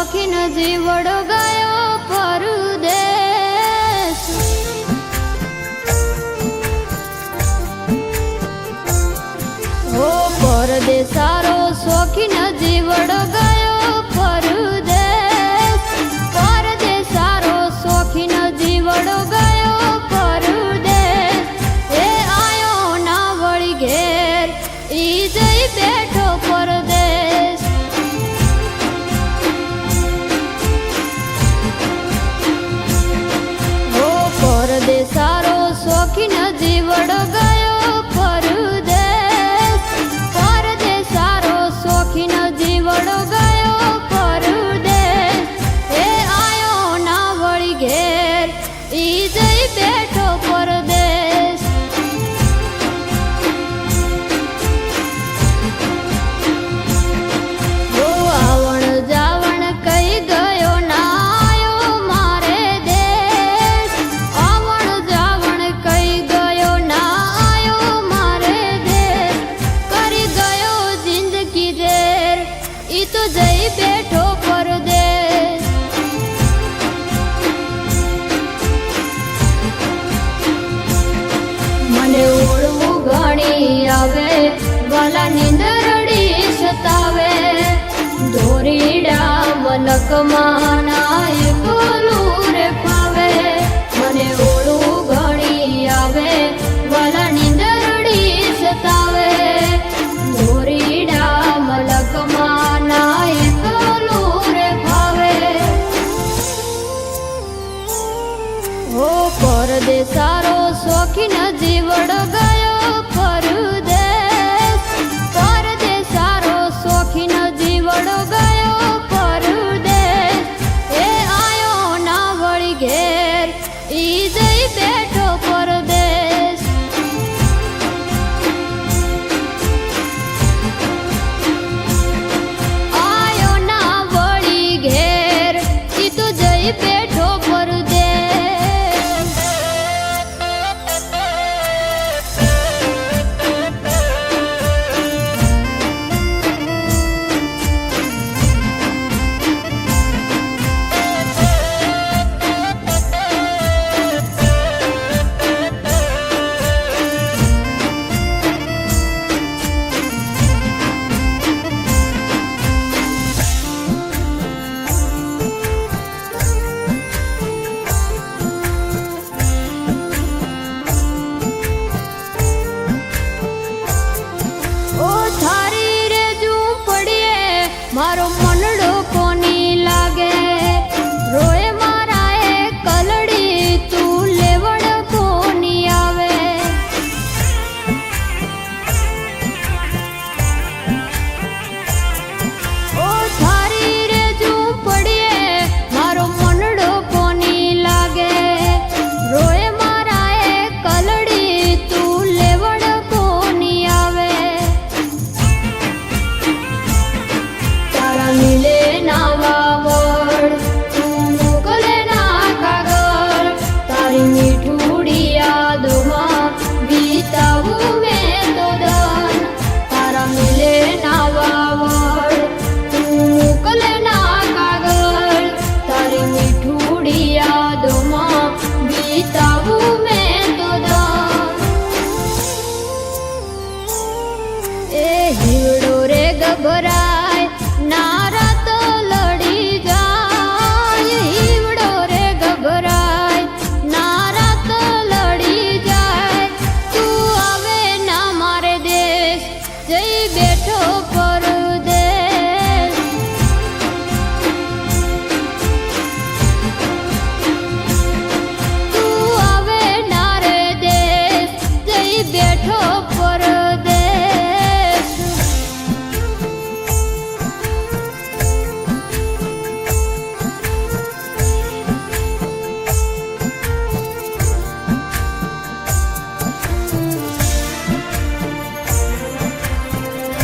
શોખીન જીવડો ગયો પરદેશ। ઓ પરદેશ સારો શોખીન જીવડો ગયો પરદેશ। પરદેશ સારો શોખીન જીવડો ગયો પરદેશ। એ આયો ના વળી ઘેર ઈ જઈ બેઠો પરદેશ। ઓ પરદેશ સારો શોખીન જીવડો ગયો પરદેશ। પરદેશ સારો શોખીન જીવડો ગયો પરદેશ। એ આયો ના વળી ઘેર ઈ જઈ બેઠો પરદેશ। ઓ આવણ જાવણ કઈ ગયો ના આયો મારે દેશ। આવણ જાવણ કઈ ગયો ના આયો મારે દેશ। કરી ગયો જિંદગી ઝેર ઈ તો જઈ બેઠો પરદેશ। મને ઓળવું ઘણી આવે વાલા નીંદરડી સતાવે। ધોરીડા મલકમાં નાય બોલું રે ફાવે। મને ઓળવું ઘણી આવે વાલા નીંદરડી સતાવે। ધોરીડા મલકમાં નાય બોલું રે ફાવે। ઓ પરદેશ સારો શોખીન જીવડો ગયો પરદેશ। પરદેશ સારો શોખીન જીવડો ગયો પરદેશ। એ આયો ના વળી ઘેર ઈ જઈ બેઠો પરદેશ। આયો ના વળી ઘેર ઈ તો જઈ બેઠો પરદેશ। ઓ થારી રે ઝૂંપડીએ મારો મનડો કોની લાગે। રોય મારા એ કલડી તું લેવડ કોની આવે। ઓ થારી રે ઝૂંપડીએ મારો મનડો કોની લાગે। રોય મારા એ કલડી તું લેવડ કોની આવે। તારા મિલે ના વાવડ તું મોકલે ના કાગળ। તારી મીઠુડી યાદોમાં વીતાવું મેં તો દન। તારા મિલે ના વાવડ તું મોકલે ના કાગળ। તારી મીઠુડી યાદોમાં વીતાવું મેં તો દન। એ હીવડો રે ગભરા